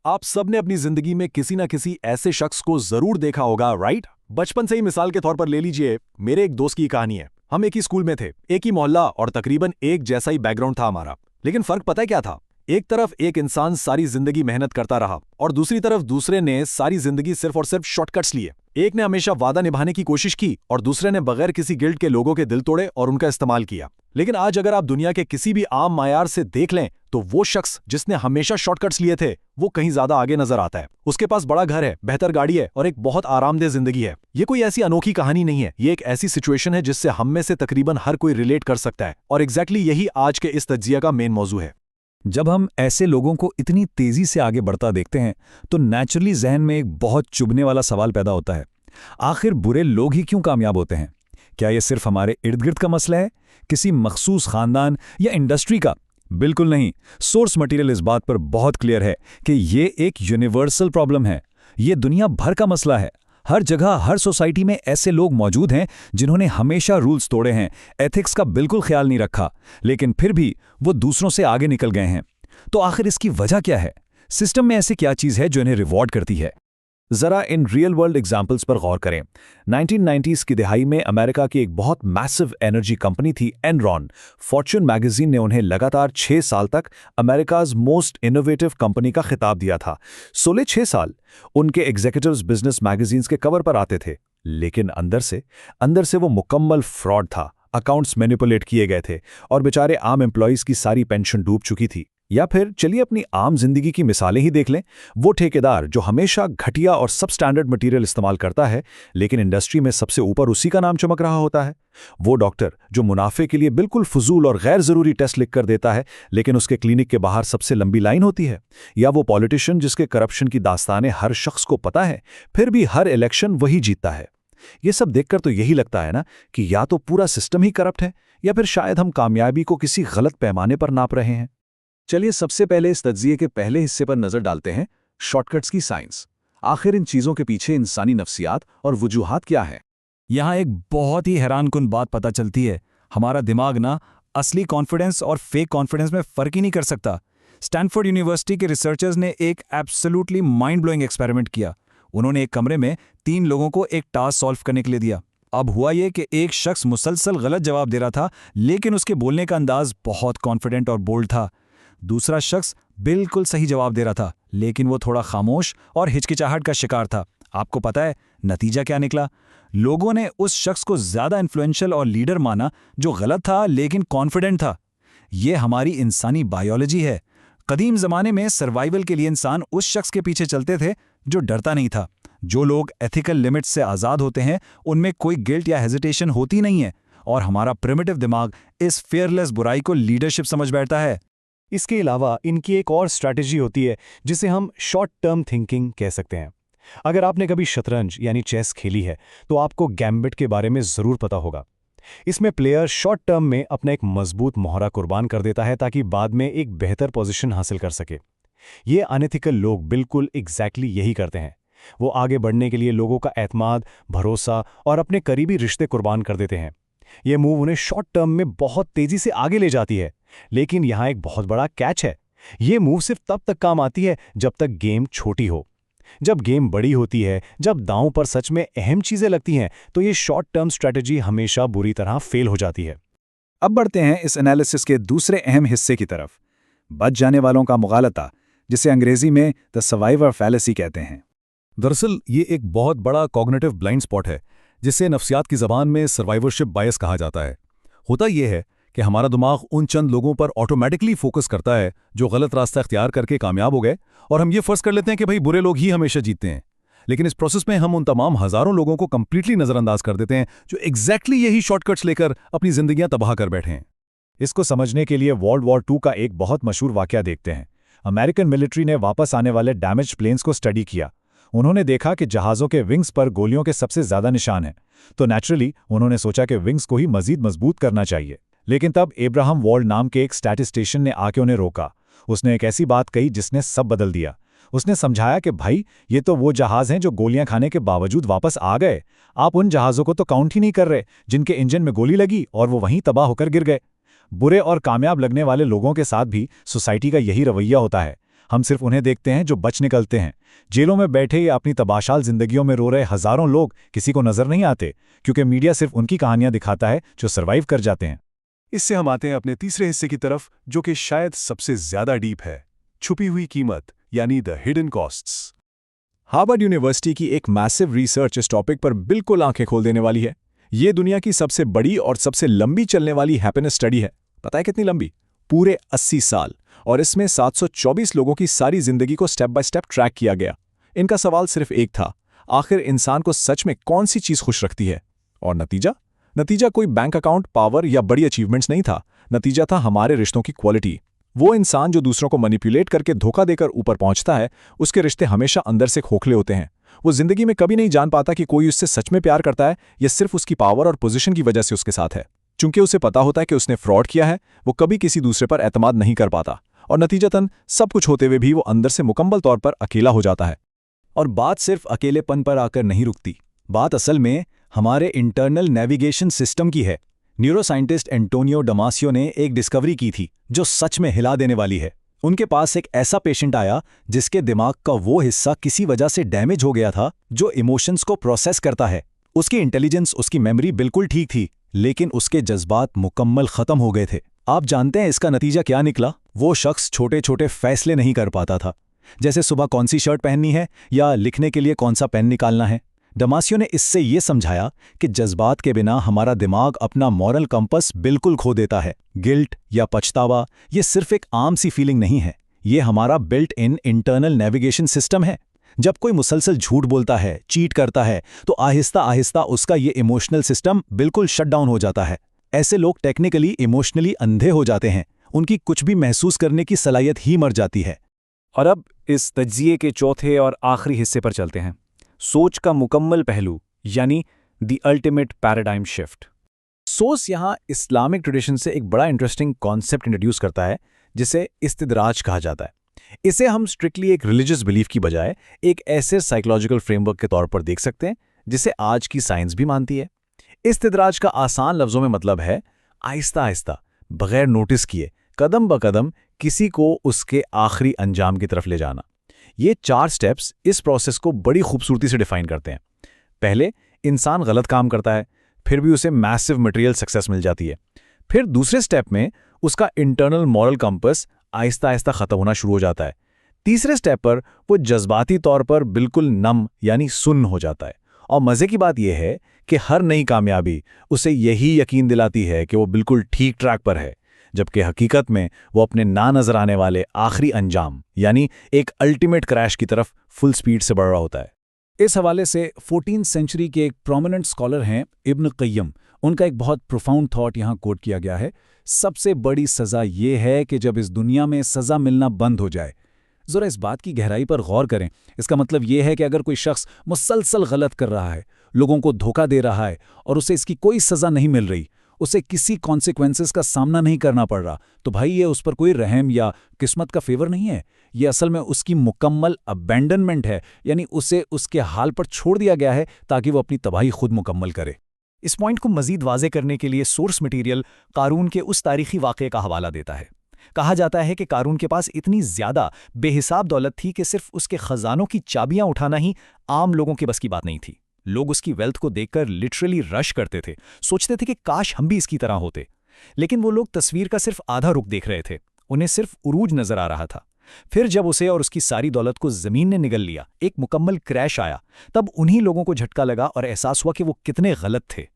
आप सबने अपनी जिंदगी में किसी ना किसी ऐसे शख्स को जरूर देखा होगा, राइट? बचपन से ही मिसाल के तौर पर ले लीजिए, मेरे एक दोस्त की कहानी है। हम एक ही स्कूल में थे, एक ही मोहल्ला और तकरीबन एक जैसा ही बैकग्राउंड था हमारा। लेकिन फर्क पता है क्या था? एक तरफ एक इंसान सारी जिंदगी मेहनत करता रहा और दूसरी तरफ दूसरे ने सारी जिंदगी सिर्फ और सिर्फ शॉर्टकट्स लिए। एक ने हमेशा वादा निभाने की कोशिश की और दूसरे ने बगैर किसी गिल्ट के लोगों के दिल तोड़े और उनका इस्तेमाल किया। लेकिन आज अगर आप दुनिया के किसी भी आम मायार से देख लें तो वो शख्स जिसने हमेशा शॉर्टकट्स लिए थे वो कहीं ज्यादा आगे नजर आता है। उसके पास बड़ा घर है, बेहतर गाड़ी है और एक बहुत आरामदेह जिंदगी है। ये कोई ऐसी अनोखी कहानी नहीं है, ये एक ऐसी सिचुएशन है जिससे हम में से तकरीबन हर कोई रिलेट कर सकता है। और एग्जैक्टली यही आज के इस तज्जिया का मेन मौजू है। जब हम ऐसे लोगों को इतनी तेजी से आगे बढ़ता देखते हैं तो नेचुरली जहन में एक बहुत चुभने वाला सवाल पैदा होता है, आखिर बुरे लोग ही क्यों कामयाब होते हैं? क्या ये सिर्फ हमारे इर्द गिर्द का मसला है, किसी मखसूस खानदान या इंडस्ट्री का? बिल्कुल नहीं। सोर्स मटेरियल इस बात पर बहुत क्लियर है कि ये एक यूनिवर्सल प्रॉब्लम है। ये दुनिया भर का मसला है। हर जगह, हर सोसाइटी में ऐसे लोग मौजूद हैं जिन्होंने हमेशा रूल्स तोड़े हैं, एथिक्स का बिल्कुल ख्याल नहीं रखा, लेकिन फिर भी वो दूसरों से आगे निकल गए हैं। तो आखिर इसकी वजह क्या है? सिस्टम में ऐसी क्या चीज़ है जो इन्हें रिवॉर्ड करती है? जरा इन रियल वर्ल्ड एग्जाम्पल्स पर गौर करें। 1990s की दिहाई में अमेरिका की एक बहुत मैसिव एनर्जी कंपनी थी एनरॉन। फॉर्च्यून मैगजीन ने उन्हें लगातार 6 साल तक अमेरिकाज मोस्ट इनोवेटिव कंपनी का खिताब दिया था। 6 साल उनके एग्जीक्यूटिव्स बिजनेस मैगजीन्स के कवर पर आते थे, लेकिन अंदर से वो मुकम्मल फ्रॉड था। अकाउंट्स मैनिपुलेट किए गए थे और बेचारे आम एम्प्लॉयज़ की सारी पेंशन डूब चुकी थी। या फिर चलिए अपनी आम जिंदगी की मिसालें ही देख लें। वो ठेकेदार जो हमेशा घटिया और सब स्टैंडर्ड मटेरियल इस्तेमाल करता है, लेकिन इंडस्ट्री में सबसे ऊपर उसी का नाम चमक रहा होता है। वो डॉक्टर जो मुनाफे के लिए बिल्कुल फजूल और गैर जरूरी टेस्ट लिख कर देता है, लेकिन उसके क्लिनिक के बाहर सबसे लंबी लाइन होती है। या वो पॉलिटिशियन जिसके करप्शन की दास्तानें हर शख्स को पता है, फिर भी हर इलेक्शन वही जीतता है। ये सब देखकर तो यही लगता है ना कि या तो पूरा सिस्टम ही करप्ट है या फिर शायद हम कामयाबी को किसी गलत पैमाने पर नाप रहे हैं। चलिए सबसे पहले इस तज्जिए के पहले हिस्से पर नजर डालते हैं, शॉर्टकट्स की साइंस। आखिर इन चीजों के पीछे इंसानी नफ्सियात और वजूहात क्या है? यहाँ एक बहुत ही हैरानकुन बात पता चलती है। हमारा दिमाग ना असली कॉन्फिडेंस और फेक कॉन्फिडेंस में फ़र्क ही नहीं कर सकता। स्टैनफोर्ड यूनिवर्सिटी के रिसर्चर्स ने एक एब्सोल्युटली माइंड ब्लोइंग एक्सपेरिमेंट किया। उन्होंने एक कमरे में 3 लोगों को एक टास्क सॉल्व करने के लिए दिया। अब हुआ ये कि एक शख्स मुसलसल गलत जवाब दे रहा था, लेकिन उसके बोलने का अंदाज बहुत कॉन्फिडेंट और बोल्ड था। दूसरा शख्स बिल्कुल सही जवाब दे रहा था, लेकिन वो थोड़ा खामोश और हिचकिचाहट का शिकार था। आपको पता है नतीजा क्या निकला? लोगों ने उस शख्स को ज्यादा इन्फ्लुएंशियल और लीडर माना जो गलत था लेकिन कॉन्फिडेंट था। ये हमारी इंसानी बायोलॉजी है। कदीम जमाने में सर्वाइवल के लिए इंसान उस शख्स के पीछे चलते थे जो डरता नहीं था। जो लोग एथिकल लिमिट्स से आज़ाद होते हैं उनमें कोई गिल्ट या हेजिटेशन होती नहीं है, और हमारा प्रिमिटिव दिमाग इस फेयरलेस बुराई को लीडरशिप समझ बैठता है। इसके अलावा इनकी एक और स्ट्रैटेजी होती है जिसे हम शॉर्ट टर्म थिंकिंग कह सकते हैं। अगर आपने कभी शतरंज यानी चेस खेली है तो आपको गैम्बिट के बारे में ज़रूर पता होगा। इसमें प्लेयर शॉर्ट टर्म में अपना एक मजबूत मोहरा कुर्बान कर देता है ताकि बाद में एक बेहतर पोजीशन हासिल कर सके। ये अनएथिकल लोग बिल्कुल एग्जैक्टली यही करते हैं। वो आगे बढ़ने के लिए लोगों का एतमाद, भरोसा और अपने करीबी रिश्ते कुर्बान कर देते हैं। ये मूव उन्हें शॉर्ट टर्म में बहुत तेजी से आगे ले जाती है, लेकिन यहाँ एक बहुत बड़ा कैच है। ये मूव सिर्फ तब तक काम आती है जब तक गेम छोटी हो। जब गेम बड़ी होती है, जब दांव पर सच में अहम चीजें लगती हैं, तो ये शॉर्ट टर्म स्ट्रैटेजी हमेशा बुरी तरह फेल हो जाती है। अब बढ़ते हैं इस एनालिसिस के दूसरे अहम हिस्से की तरफ, बच जाने वालों का मुगालता, जिसे अंग्रेजी में द सर्वाइवर फैलेसी कहते हैं। दरअसल ये एक बहुत बड़ा कॉग्निटिव ब्लाइंड स्पॉट है जिसे नफ्सियात की ज़बान में सर्वाइवरशिप बायस कहा जाता है। होता यह है कि हमारा दिमाग उन चंद लोगों पर ऑटोमेटिकली फोकस करता है जो गलत रास्ता इख्तियार करके कामयाब हो गए, और हम ये फर्ज कर लेते हैं कि भाई बुरे लोग ही हमेशा जीतते हैं। लेकिन इस प्रोसेस में हम उन तमाम हज़ारों लोगों को कंप्लीटली नज़रअंदाज कर देते हैं जो एग्जैक्टली यही शॉर्टकट्स लेकर अपनी जिंदगियां तबाह कर बैठे हैं। इसको समझने के लिए वर्ल्ड वॉर 2 का एक बहुत मशहूर वाकया देखते हैं। अमेरिकन मिलिट्री ने वापस आने वाले डैमेज प्लेन्स को स्टडी किया। उन्होंने देखा कि जहाज़ों के विंग्स पर गोलियों के सबसे ज़्यादा निशान हैं, तो नेचुरली उन्होंने सोचा कि विंग्स को ही मज़ीद मजबूत करना चाहिए। लेकिन तब एब्राहम वॉल्ड नाम के एक स्टैटिस्टिशियन ने आके उन्हें रोका। उसने एक ऐसी बात कही जिसने सब बदल दिया। उसने समझाया कि भाई, ये तो वो जहाज़ हैं जो गोलियां खाने के बावजूद वापस आ गए। आप उन जहाज़ों को तो काउंट ही नहीं कर रहे जिनके इंजन में गोली लगी और वो वहीं तबाह होकर गिर गए। बुरे और कामयाब लगने वाले लोगों के साथ भी सोसाइटी का यही रवैया होता है। हम सिर्फ उन्हें देखते हैं जो बच निकलते हैं। जेलों में बैठे या अपनी तबाशाल जिंदगियों में रो रहे हजारों लोग किसी को नजर नहीं आते, क्योंकि मीडिया सिर्फ उनकी कहानियां दिखाता है जो सर्वाइव कर जाते हैं। इससे हम आते हैं अपने तीसरे हिस्से की तरफ, जो कि शायद सबसे ज्यादा डीप है, छुपी हुई कीमत यानी the hidden costs. Harvard university की एक मैसिव रिसर्च इस टॉपिक पर बिल्कुल आंखें खोल देने वाली है। ये दुनिया की सबसे बड़ी और सबसे लंबी चलने वाली हैप्पीनेस स्टडी है। पता है कितनी लंबी? पूरे 80 साल। और इसमें 724 लोगों की सारी जिंदगी को स्टेप बाय स्टेप ट्रैक किया गया। इनका सवाल सिर्फ एक था, आखिर इंसान को सच में कौन सी चीज खुश रखती है? और नतीजा कोई बैंक अकाउंट, पावर या बड़ी अचीवमेंट्स नहीं था। नतीजा था हमारे रिश्तों की क्वालिटी। वो इंसान जो दूसरों को मैनिपुलेट करके धोखा देकर ऊपर पहुंचता है, उसके रिश्ते हमेशा अंदर से खोखले होते हैं। वो जिंदगी में कभी नहीं जान पाता कि कोई उससे सच में प्यार करता है या सिर्फ उसकी पावर और पोजीशन की वजह से उसके साथ है। चूंकि उसे पता होता है कि उसने फ्रॉड किया है, वो कभी किसी दूसरे पर एतमाद नहीं कर पाता और नतीजतन सब कुछ होते हुए भी वो अंदर से मुकम्मल तौर पर अकेला हो जाता है। और बात सिर्फ अकेलेपन पर आकर नहीं रुकती। बात असल में हमारे इंटरनल नेविगेशन सिस्टम की है। न्यूरोसाइंटिस्ट एंटोनियो डमासियो ने एक डिस्कवरी की थी जो सच में हिला देने वाली है। उनके पास एक ऐसा पेशेंट आया जिसके दिमाग का वो हिस्सा किसी वजह से डैमेज हो गया था जो इमोशंस को प्रोसेस करता है। उसकी इंटेलिजेंस, उसकी मेमोरी बिल्कुल ठीक थी, लेकिन उसके जज्बात मुकम्मल खत्म हो गए थे। आप जानते हैं इसका नतीजा क्या निकला? वो शख्स छोटे छोटे फैसले नहीं कर पाता था, जैसे सुबह कौन सी शर्ट पहननी है या लिखने के लिए कौन सा पेन निकालना है। डमासियो ने इससे ये समझाया कि जज्बात के बिना हमारा दिमाग अपना मॉरल कंपस बिल्कुल खो देता है। गिल्ट या पछतावा ये सिर्फ एक आम सी फीलिंग नहीं है, ये हमारा built in internal navigation system है। जब कोई मुसलसल झूठ बोलता है, चीट करता है, तो आहिस्ता आहिस्ता उसका ये इमोशनल सिस्टम बिल्कुल शट डाउन हो जाता है। ऐसे लोग टेक्निकली इमोशनली अंधे हो जाते हैं, उनकी कुछ भी महसूस करने की सलाहियत ही मर जाती है। और अब इस तज्जिए के चौथे और आखिरी हिस्से पर चलते हैं, सोच का मुकम्मल पहलू यानी द अल्टीमेट पैराडाइम शिफ्ट। सोच यहाँ इस्लामिक ट्रेडिशन से एक बड़ा इंटरेस्टिंग कॉन्सेप्ट इंट्रोड्यूस करता है जिसे इस्तिदराज कहा जाता है। इसे हम स्ट्रिक्टली एक रिलीजियस बिलीफ की बजाय एक ऐसे साइकोलॉजिकल फ्रेमवर्क के तौर पर देख सकते हैं जिसे आज की साइंस भी मानती है। इस्तिदराज का आसान लफ्जों में मतलब है आहिस्ता आहिस्ता, बगैर नोटिस किए, कदम ब कदम किसी को उसके आखिरी अंजाम की तरफ ले जाना। ये 4 स्टेप्स इस प्रोसेस को बड़ी खूबसूरती से डिफाइन करते हैं। पहले, इंसान गलत काम करता है, फिर भी उसे मैसिव मटेरियल सक्सेस मिल जाती है। फिर दूसरे स्टेप में उसका internal moral compass Aahista Aahista खत्म होना शुरू हो जाता है। तीसरे स्टेप पर वो जज्बाती तौर पर बिल्कुल नम यानी सुन्न हो जाता है। और मज़े की बात यह है कि हर नई कामयाबी उसे यही यकीन दिलाती है कि वो बिल्कुल ठीक ट्रैक पर है, जबकि हकीकत में वो अपने ना नजर आने वाले आखिरी अंजाम यानी एक अल्टीमेट क्रैश की तरफ फुल स्पीड से बढ़ रहा होता है। इस हवाले से 14वीं सेंचुरी के एक प्रोमिनेंट स्कॉलर हैं इब्न क़य्यम। उनका एक बहुत प्रोफाउंड थॉट यहाँ कोट किया गया है, सबसे बड़ी सज़ा ये है कि जब इस दुनिया में सज़ा मिलना बंद हो जाए। ज़रा इस बात की गहराई पर गौर करें। इसका मतलब ये है कि अगर कोई शख्स मुसलसल गलत कर रहा है, लोगों को धोखा दे रहा है और उसे इसकी कोई सज़ा नहीं मिल रही, उसे किसी कॉन्सिक्वेंसेस का सामना नहीं करना पड़ रहा, तो भाई ये उस पर कोई रहम या किस्मत का फेवर नहीं है। ये असल में उसकी मुकम्मल अबैंडनमेंट है, यानी उसे उसके हाल पर छोड़ दिया गया है ताकि वो अपनी तबाही खुद मुकम्मल करे। इस पॉइंट को मजीद वाजे करने के लिए सोर्स मटेरियल कारून के उस तारीखी वाक़े का हवाला देता है। कहा जाता है कि कारून के पास इतनी ज़्यादा बेहिसाब दौलत थी कि सिर्फ उसके खजानों की चाबियां उठाना ही आम लोगों के बस की बात नहीं थी। लोग उसकी वेल्थ को देखकर लिटरली रश करते थे, सोचते थे कि काश हम भी इसकी तरह होते। लेकिन वो लोग तस्वीर का सिर्फ आधा रुख देख रहे थे, उन्हें सिर्फ उरूज नजर आ रहा था। फिर जब उसे और उसकी सारी दौलत को ज़मीन ने निगल लिया, एक मुकम्मल क्रैश आया, तब उन्हीं लोगों को झटका लगा और एहसास हुआ कि वो कितने गलत थे।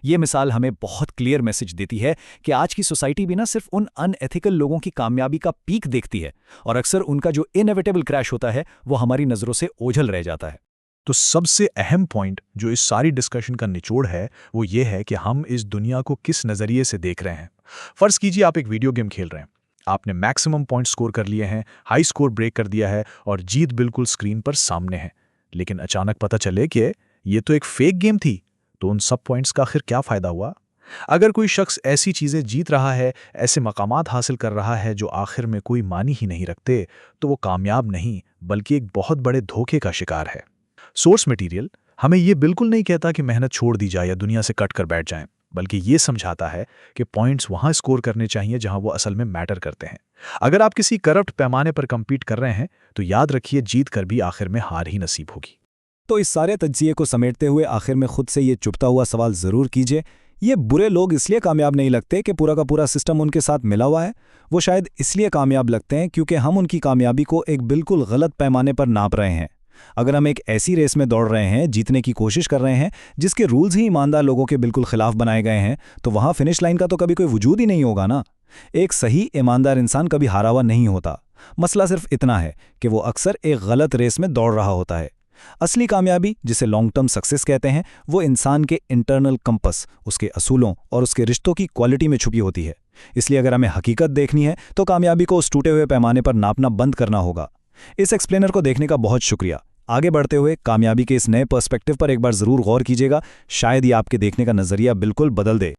ये मिसाल हमें बहुत क्लियर मैसेज देती है कि आज की सोसाइटी भी ना सिर्फ उन अनएथिकल लोगों की कामयाबी का पीक देखती है और अक्सर उनका जो इनएविटेबल क्रैश होता है वो हमारी नज़रों से ओझल रह जाता है। तो सबसे अहम पॉइंट जो इस सारी डिस्कशन का निचोड़ है वो ये है कि हम इस दुनिया को किस नज़रिए से देख रहे हैं। फ़र्ज़ कीजिए आप एक वीडियो गेम खेल रहे हैं, आपने मैक्सिमम पॉइंट स्कोर कर लिए हैं, हाई स्कोर ब्रेक कर दिया है और जीत बिल्कुल स्क्रीन पर सामने है। लेकिन अचानक पता चले कि ये तो एक फेक गेम थी, तो उन सब पॉइंट्स का आखिर क्या फ़ायदा हुआ? अगर कोई शख्स ऐसी चीज़ें जीत रहा है, ऐसे मकामात हासिल कर रहा है जो आखिर में कोई मानी ही नहीं रखते, तो वो कामयाब नहीं बल्कि एक बहुत बड़े धोखे का शिकार है। सोर्स मटेरियल हमें ये बिल्कुल नहीं कहता कि मेहनत छोड़ दी जाए या दुनिया से कट कर बैठ जाएं, बल्कि ये समझाता है कि पॉइंट्स वहाँ स्कोर करने चाहिए जहाँ वो असल में मैटर करते हैं। अगर आप किसी करप्ट पैमाने पर compete कर रहे हैं तो याद रखिए जीत कर भी आखिर में हार ही नसीब होगी। तो इस सारे तज्जिए को समेटते हुए आखिर में खुद से ये चुभता हुआ सवाल ज़रूर कीजिए, ये बुरे लोग इसलिए कामयाब नहीं लगते कि पूरा का पूरा सिस्टम उनके साथ मिला हुआ है। वो शायद इसलिए कामयाब लगते हैं क्योंकि हम उनकी कामयाबी को एक बिल्कुल गलत पैमाने पर नाप रहे हैं। अगर हम एक ऐसी रेस में दौड़ रहे हैं, जीतने की कोशिश कर रहे हैं, जिसके रूल्स ही ईमानदार लोगों के बिल्कुल खिलाफ बनाए गए हैं, तो वहाँ फिनिश लाइन का तो कभी कोई वजूद ही नहीं होगा ना। एक सही ईमानदार इंसान कभी हारा हुआ नहीं होता। मसला सिर्फ इतना है कि वो अक्सर एक गलत रेस में दौड़ रहा होता है। असली कामयाबी, जिसे लॉन्ग टर्म सक्सेस कहते हैं, वो इंसान के इंटरनल कंपस, उसके असूलों और उसके रिश्तों की क्वालिटी में छुपी होती है। इसलिए अगर हमें हकीकत देखनी है तो कामयाबी को उस टूटे हुए पैमाने पर नापना बंद करना होगा। इस एक्सप्लेनर को देखने का बहुत शुक्रिया। आगे बढ़ते हुए कामयाबी के इस नए पर्सपेक्टिव पर एक बार ज़रूर गौर कीजिएगा, शायद ये आपके देखने का नज़रिया बिल्कुल बदल दे।